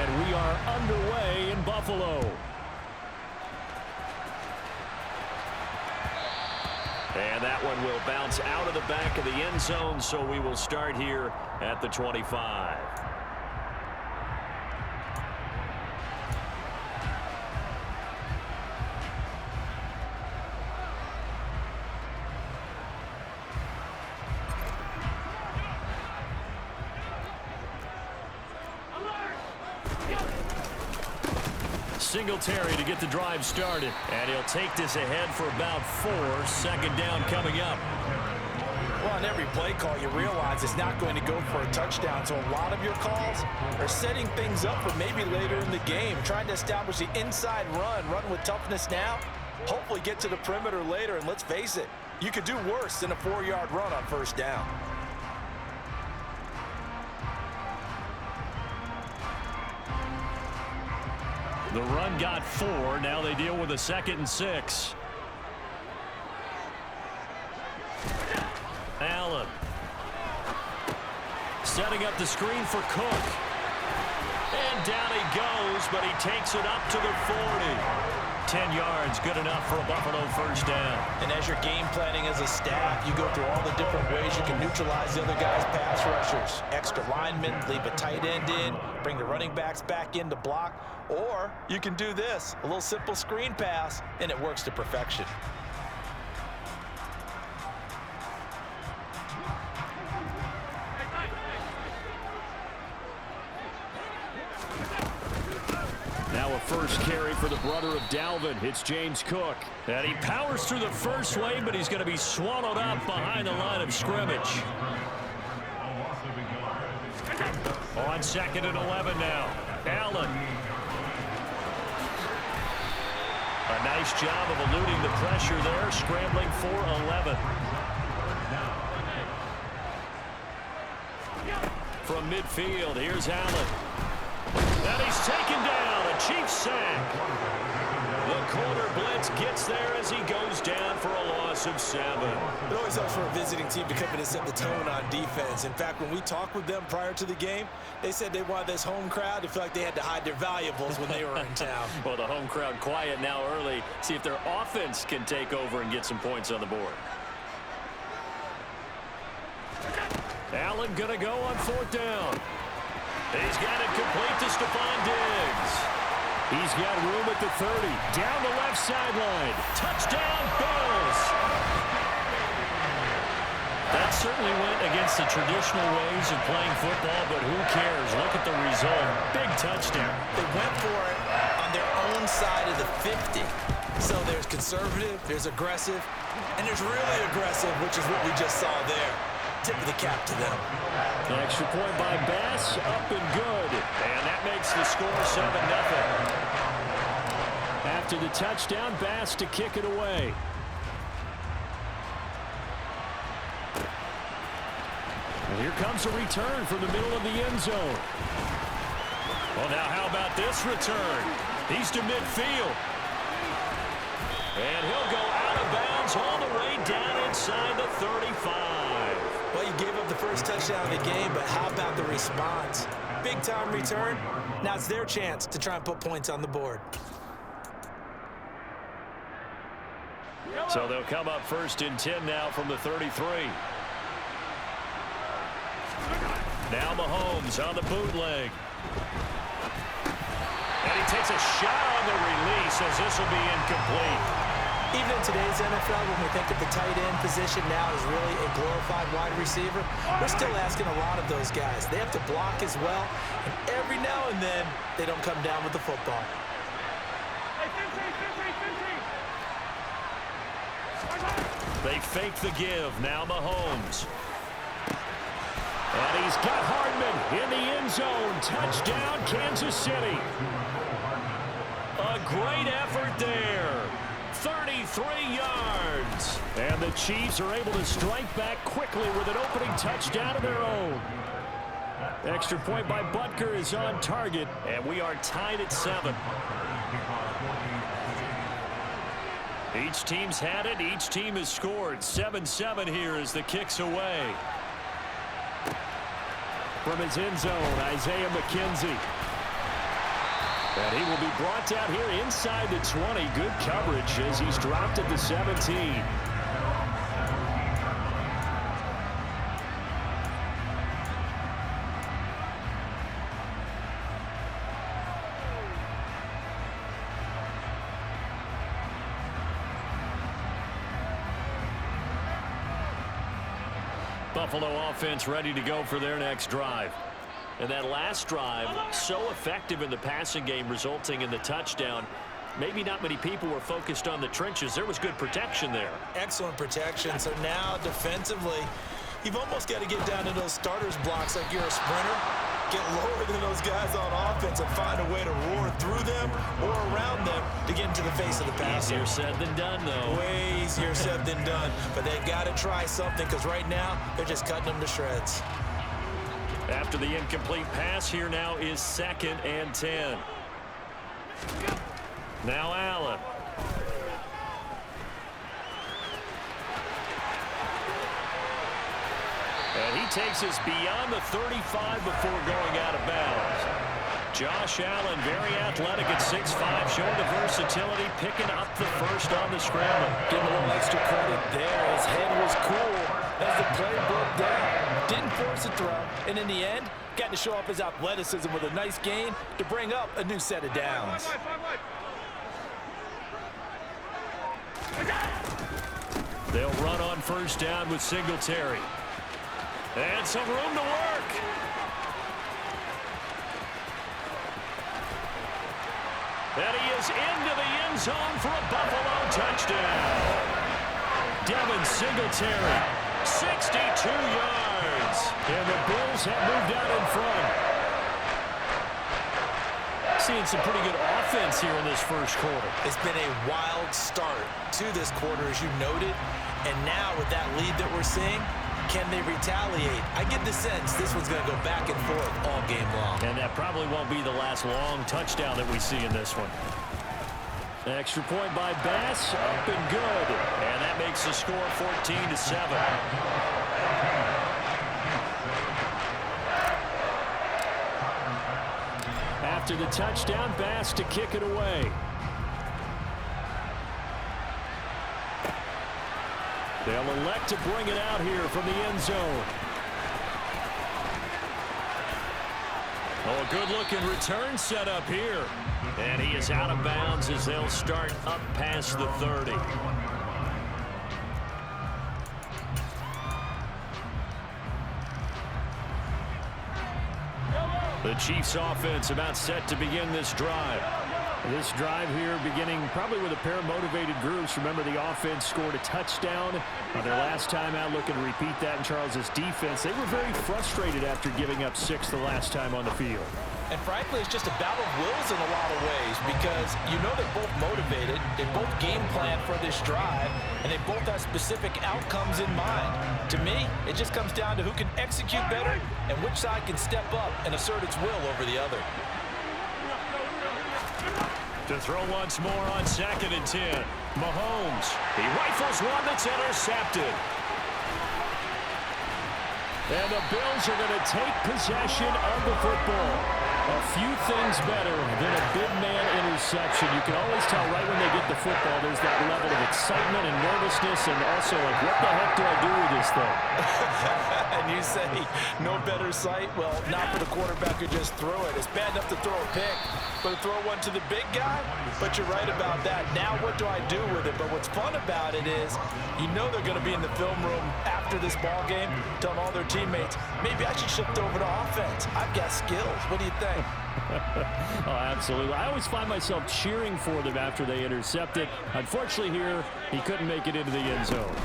And we are underway in Buffalo. And that one will bounce out of the back of the end zone, so we will start here at the 25. Singletary to get the drive started, and he'll take this ahead for about 4. Second down coming up. Well, on every play call, you realize it's not going to go for a touchdown, so a lot of your calls are setting things up for maybe later in the game, trying to establish the inside run with toughness now, hopefully get to the perimeter later, and let's face it, you could do worse than a 4-yard run on first down. The run got 4. Now they deal with a 2nd and 6. Allen. Setting up the screen for Cook. And down he goes, but he takes it up to the 40. 10 yards, good enough for a Buffalo first down. And as you're game planning as a staff, you go through all the different ways you can neutralize the other guy's pass rushers. Extra linemen, leave a tight end in, bring the running backs back in to block. Or you can do this, a little simple screen pass, and it works to perfection. Now a first carry for the brother of Dalvin. It's James Cook. And he powers through the first wave, but he's going to be swallowed up behind the line of scrimmage. On 2nd and 11 now. Allen. A nice job of eluding the pressure there, scrambling for 11. From midfield, here's Allen. And he's taken down, a Chiefs sack. The corner blitz gets there as he goes down for a loss of 7. It always helps for a visiting team to come in and set the tone on defense. In fact, when we talked with them prior to the game, they said they wanted this home crowd to feel like they had to hide their valuables when they were in town. Well, the home crowd quiet now early. See if their offense can take over and get some points on the board. Allen gonna go on 4th down. He's got it complete to Stephon Diggs. He's got room at the 30. Down the left sideline. Touchdown, Bills. That certainly went against the traditional ways of playing football, but who cares? Look at the result. Big touchdown. They went for it on their own side of the 50. So there's conservative, there's aggressive, and there's really aggressive, which is what we just saw there. Tip of the cap to them. An extra point by Bass, up and good. And that makes the score 7-0. After the touchdown, Bass to kick it away. And here comes a return from the middle of the end zone. Well, now how about this return? He's to midfield. And he'll go out of bounds all the way down inside the 35. Well, you gave up the first touchdown of the game, but how about the response? Big-time return. Now it's their chance to try and put points on the board. So they'll come up 1st and 10 now from the 33. Now Mahomes on the bootleg. And he takes a shot on the release as this will be incomplete. Even in today's NFL, when we think of the tight end position now as really a glorified wide receiver, we're still asking a lot of those guys. They have to block as well, and every now and then, they don't come down with the football. They fake the give. Now Mahomes. And he's got Hardman in the end zone. Touchdown, Kansas City. A great effort there. 33 yards. And the Chiefs are able to strike back quickly with an opening touchdown of their own. Extra point by Butker is on target, and we are tied at 7. Each team's had it. Each team has scored. 7-7 here as the kick's away. From his end zone, Isaiah McKenzie. And he will be brought down here inside the 20. Good coverage as he's dropped at the 17. Buffalo offense ready to go for their next drive. And that last drive, so effective in the passing game, resulting in the touchdown. Maybe not many people were focused on the trenches. There was good protection there. Excellent protection. So now defensively, you've almost got to get down to those starters blocks like you're a sprinter. Get lower than those guys on offense and find a way to roar through them or around them to get into the face of the passer. Easier said than done, though. Way easier said than done. But they've got to try something because right now they're just cutting them to shreds. After the incomplete pass, here now is 2nd and 10. Now Allen. And he takes us beyond the 35 before going out of bounds. Josh Allen, very athletic at 6'5", showing the versatility, picking up the first on the scramble. Give him a little extra credit there. His head was cool as the play broke down. Didn't force a throw, and in the end, got to show off his athleticism with a nice gain to bring up a new set of downs. They'll run on first down with Singletary. And some room to work. And he is into the end zone for a Buffalo touchdown. Devin Singletary, 62 yards. And the Bills have moved out in front. Seeing some pretty good offense here in this first quarter. It's been a wild start to this quarter, as you noted. And now with that lead that we're seeing, can they retaliate? I get the sense this one's going to go back and forth all game long. And that probably won't be the last long touchdown that we see in this one. Extra point by Bass, up and good. And that makes the score 14-7. After the touchdown, Bass to kick it away. They'll elect to bring it out here from the end zone. Oh, a good-looking return set up here. And he is out of bounds as they'll start up past the 30. The Chiefs offense about set to begin this drive. This drive here beginning probably with a pair of motivated groups. Remember, the offense scored a touchdown their last time out. Looking to repeat that in Charles's defense. They were very frustrated after giving up 6 the last time on the field. And frankly, it's just a battle of wills in a lot of ways because you know they're both motivated, they both game plan for this drive, and they both have specific outcomes in mind. To me, it just comes down to who can execute better and which side can step up and assert its will over the other. To throw once more on 2nd and 10. Mahomes. He rifles one that's intercepted. And the Bills are going to take possession of the football. A few things better than a big man interception. You can always tell right when they get the football, there's that level of excitement and nervousness, and also like, what the heck do I do with this thing? And you say, no better sight? Well, not for the quarterback who just threw it. It's bad enough to throw a pick, but to throw one to the big guy? But you're right about that. Now what do I do with it? But what's fun about it is, you know they're going to be in the film room after this ball game, telling all their teammates, maybe I should shift over to offense. I've got skills. What do you think? Oh, absolutely. I always find myself cheering for them after they intercept it. Unfortunately here, he couldn't make it into the end zone.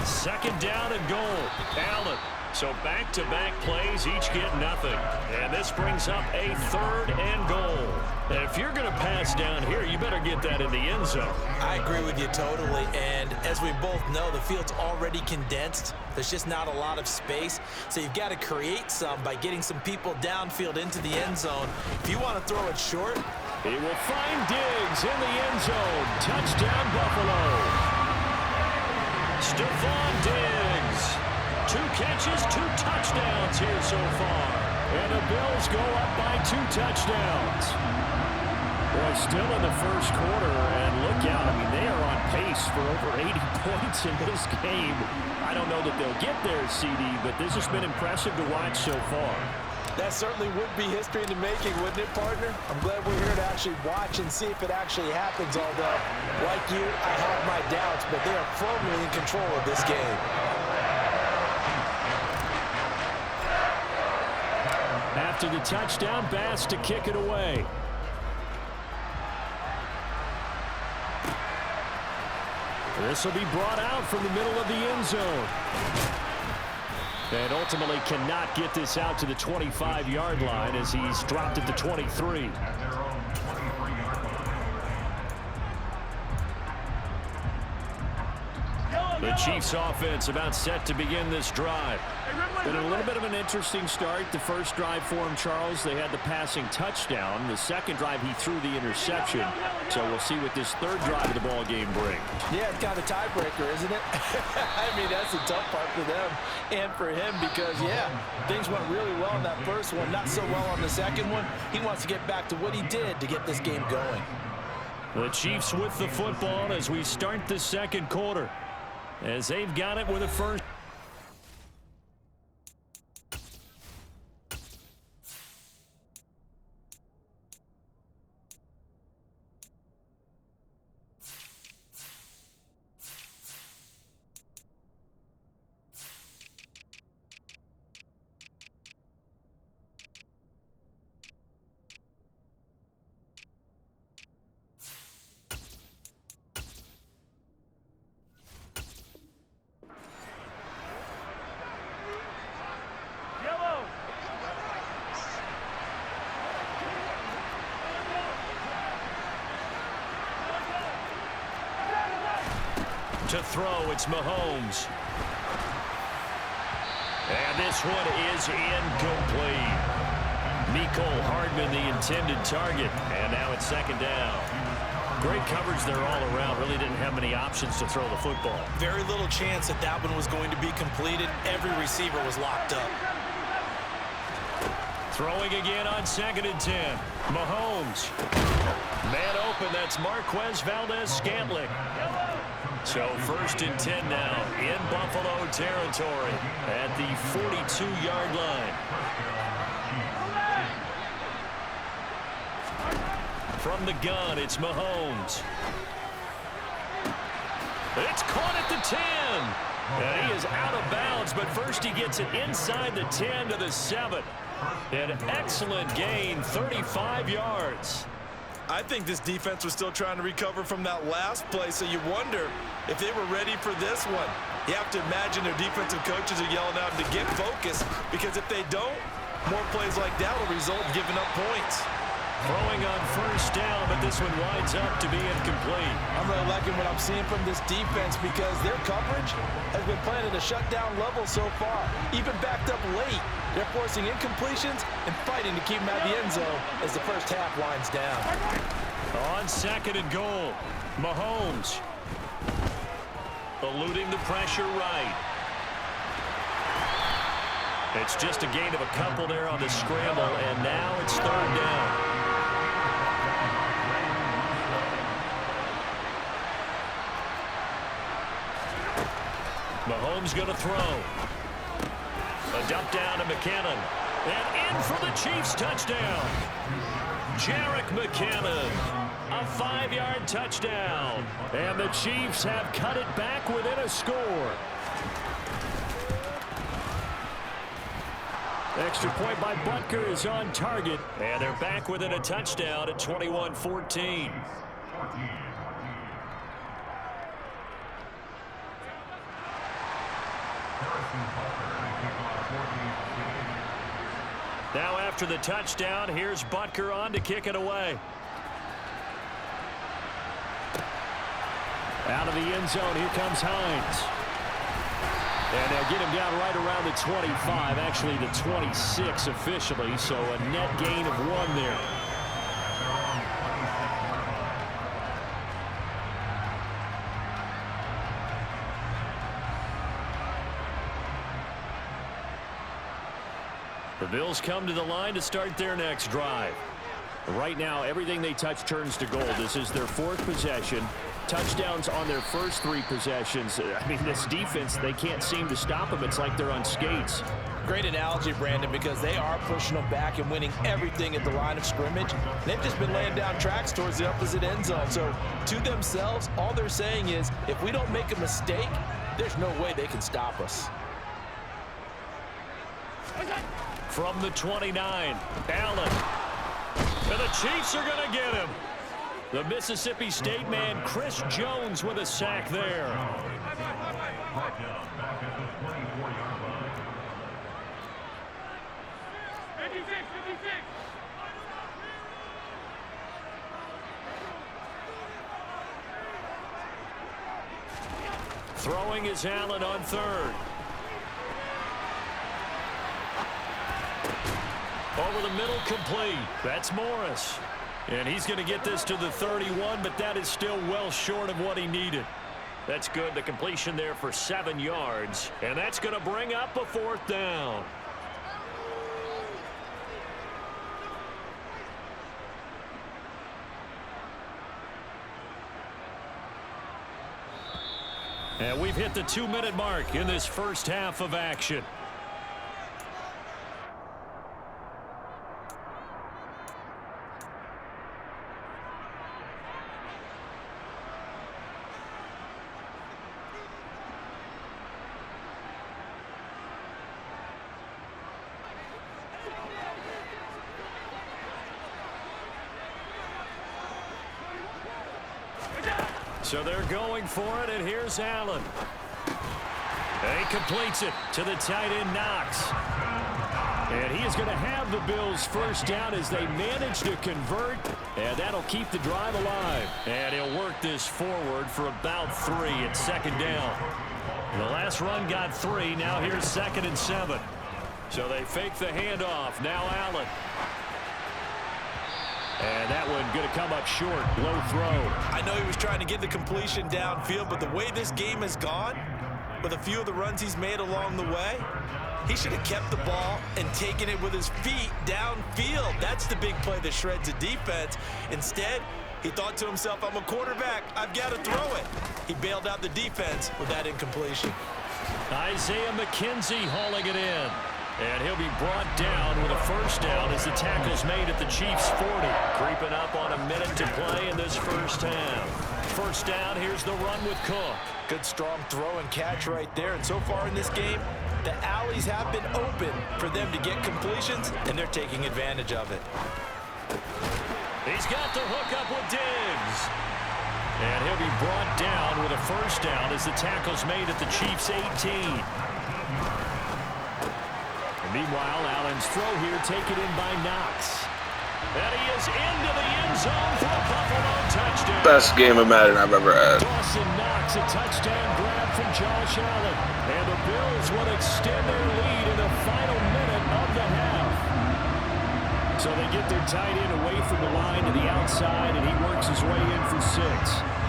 2nd down and goal. Allen. So back-to-back plays, each get nothing. And this brings up a 3rd and goal. And if you're going to pass down here, you better get that in the end zone. I agree with you totally. And as we both know, the field's already condensed. There's just not a lot of space. So you've got to create some by getting some people downfield into the end zone. If you want to throw it short, he will find Diggs in the end zone. Touchdown, Buffalo. Stephon Diggs. 2 catches, 2 touchdowns here so far. And the Bills go up by 2 touchdowns. Boy, still in the first quarter, and look out. I mean, they are on pace for over 80 points in this game. I don't know that they'll get there, CD, but this has been impressive to watch so far. That certainly would be history in the making, wouldn't it, partner? I'm glad we're here to actually watch and see if it actually happens, although, like you, I have my doubts, but they are firmly in control of this game. After the touchdown, Bass to kick it away. This will be brought out from the middle of the end zone. And ultimately cannot get this out to the 25-yard line as he's dropped at the 23. The Chiefs offense about set to begin this drive. Been a little bit of an interesting start. The first drive for him, Charles, they had the passing touchdown. The second drive, he threw the interception. So we'll see what this third drive of the ball game brings. Yeah, it's kind of a tiebreaker, isn't it? I mean, that's the tough part for them and for him because, yeah, things went really well in that first one, not so well on the second one. He wants to get back to what he did to get this game going. The Chiefs with the football as we start the second quarter, as they've got it with a first. To throw, it's Mahomes. And this one is incomplete. Mecole Hardman, the intended target. And now it's second down. Great coverage there all around. Really didn't have many options to throw the football. Very little chance that that one was going to be completed. Every receiver was locked up. Throwing again on 2nd and 10. Mahomes. Man open, that's Marquez Valdez-Scantling. So 1st and 10 now in Buffalo territory at the 42-yard line. From the gun, it's Mahomes. It's caught at the 10. And he is out of bounds, but first he gets it inside the 10 to the 7. An excellent gain, 35 yards. I think this defense was still trying to recover from that last play, so you wonder if they were ready for this one. You have to imagine their defensive coaches are yelling out to get focused, because if they don't, more plays like that will result in giving up points. Throwing on 1st down, but this one winds up to be incomplete. I'm really liking what I'm seeing from this defense because their coverage has been playing at a shutdown level so far. Even backed up late, they're forcing incompletions and fighting to keep them out of the end zone as the first half winds down. On 2nd and goal, Mahomes eluding the pressure right. It's just a gain of a couple there on the scramble, and now it's 3rd down. Mahomes going to throw. A dump down to McKinnon. And in for the Chiefs touchdown. Jerick McKinnon. A 5-yard touchdown. And the Chiefs have cut it back within a score. Extra point by Butker is on target. And they're back within a touchdown at 21-14. Now after the touchdown, here's Butker on to kick it away. Out of the end zone, here comes Hines. And they'll get him down right around the 25, actually the 26 officially, so a net gain of 1 there. The Bills come to the line to start their next drive. Right now, everything they touch turns to gold. This is their 4th possession. Touchdowns on their first 3 possessions. I mean, this defense, they can't seem to stop them. It's like they're on skates. Great analogy, Brandon, because they are pushing them back and winning everything at the line of scrimmage. They've just been laying down tracks towards the opposite end zone. So to themselves, all they're saying is, if we don't make a mistake, there's no way they can stop us. From the 29, Allen. And the Chiefs are going to get him. The Mississippi State man, Chris Jones, with a sack there. Throwing is Allen on 3rd. Over the middle, complete. That's Morris. And he's going to get this to the 31, but that is still well short of what he needed. That's good. The completion there for 7 yards. And that's going to bring up a 4th down. And we've hit the 2-minute mark in this first half of action. So they're going for it, and here's Allen. And he completes it to the tight end, Knox. And he is going to have the Bills first down as they manage to convert, and that'll keep the drive alive. And he'll work this forward for about 3 at 2nd down. The last run got 3. Now here's 2nd and 7. So they fake the handoff. Now Allen. And that one going to come up short. Low throw. I know he was trying to get the completion downfield, but the way this game has gone, with a few of the runs he's made along the way, he should have kept the ball and taken it with his feet downfield. That's the big play that shreds a defense. Instead, he thought to himself, I'm a quarterback. I've got to throw it. He bailed out the defense with that incompletion. Isaiah McKenzie hauling it in. And he'll be brought down with a first down as the tackle's made at the Chiefs' 40. Creeping up on a minute to play in this first half. First down, here's the run with Cook. Good strong throw and catch right there. And so far in this game, the alleys have been open for them to get completions, and they're taking advantage of it. He's got the hook up with Diggs. And he'll be brought down with a first down as the tackle's made at the Chiefs' 18. Meanwhile, Allen's throw here taken in by Knox. And he is into the end zone for a Buffalo touchdown. Best game of Madden I've ever had. Dawson Knox, a touchdown grab from Josh Allen. And the Bills will extend their lead in the final minute of the half. So they get their tight end away from the line to the outside, and he works his way in for 6.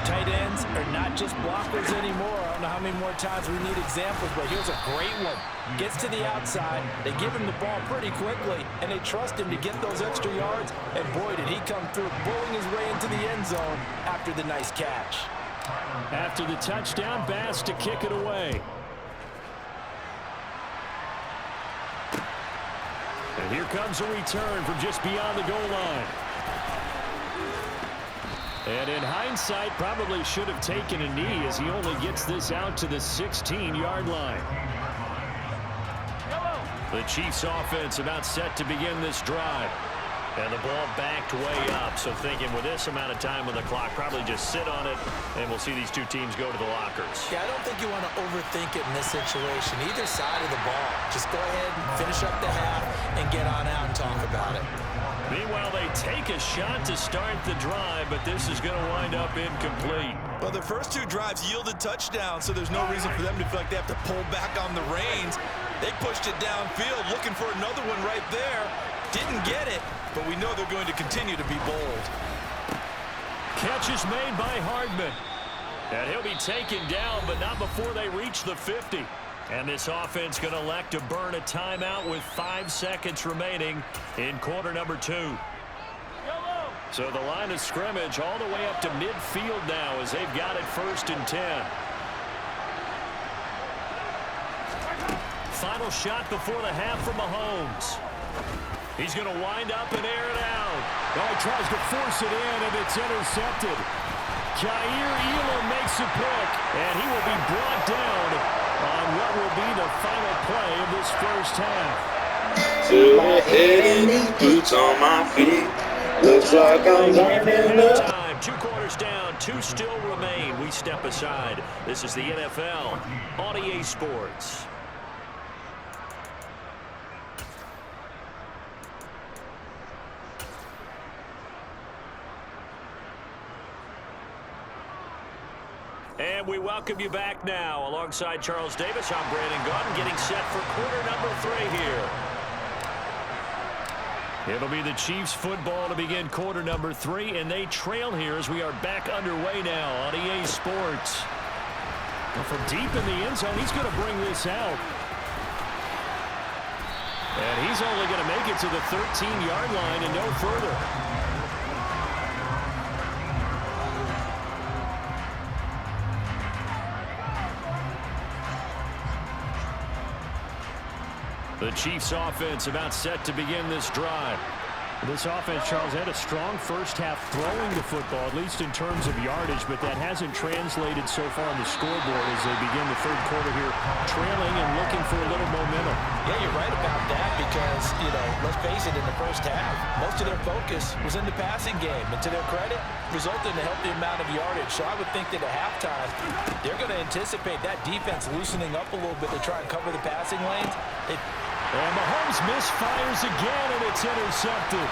Tight ends are not just blockers anymore. I don't know how many more times we need examples, but here's a great one. Gets to the outside, they give him the ball pretty quickly, and they trust him to get those extra yards, and boy, did he come through, bowling his way into the end zone after the nice catch. After the touchdown, Bass to kick it away. And here comes a return from just beyond the goal line. And in hindsight, probably should have taken a knee as he only gets this out to the 16-yard line. The Chiefs offense about set to begin this drive. And the ball backed way up. So thinking with this amount of time on the clock, probably just sit on it, and we'll see these two teams go to the lockers. Yeah, I don't think you want to overthink it in this situation. Either side of the ball. Just go ahead and finish up the half and get on out and talk about it. Meanwhile, they take a shot to start the drive, but this is going to wind up incomplete. Well, the first 2 drives yielded touchdowns, so there's no reason for them to feel like they have to pull back on the reins. They pushed it downfield, looking for another one right there. Didn't get it, but we know they're going to continue to be bold. Catch is made by Hardman. And he'll be taken down, but not before they reach the 50. And this offense going to elect to burn a timeout with 5 seconds remaining in quarter number 2. So the line of scrimmage all the way up to midfield now as they've got it 1st and 10. Final shot before the half from Mahomes. He's going to wind up and air it out. Oh, he tries to force it in, and it's intercepted. Jair Elam makes a pick, and he will be brought down on what will be the final play of this first half. To my head and these boots on my feet. Looks like I'm running up. Time, 2 quarters down, 2 still remain. We step aside. This is the NFL on EA Sports. And we welcome you back now. Alongside Charles Davis, I'm Brandon Gautin, getting set for quarter number 3 here. It'll be the Chiefs football to begin quarter number 3, and they trail here as we are back underway now on EA Sports. And from deep in the end zone, he's going to bring this out. And he's only going to make it to the 13-yard line and no further. The Chiefs offense about set to begin this drive. This offense, Charles, had a strong first half throwing the football, at least in terms of yardage, but that hasn't translated so far on the scoreboard as they begin the third quarter here, trailing and looking for a little momentum. Yeah, you're right about that because, let's face it, in the first half, most of their focus was in the passing game. And to their credit, resulted in a healthy amount of yardage. So I would think that at halftime, they're going to anticipate that defense loosening up a little bit to try and cover the passing lanes. And Mahomes misfires again, and it's intercepted.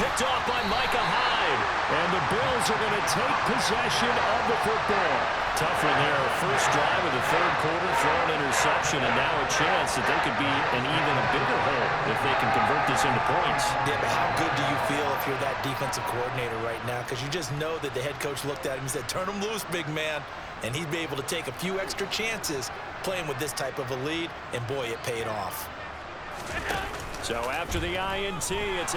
Picked off by Micah Hyde. And the Bills are going to take possession of the football. Tough one there. First drive of the third quarter, throw an interception, and now a chance that they could be in even a bigger hole if they can convert this into points. Yeah, but how good do you feel if you're that defensive coordinator right now? Because you just know that the head coach looked at him and said, turn him loose, big man. And he'd be able to take a few extra chances playing with this type of a lead, and boy, it paid off. So after the INT, it's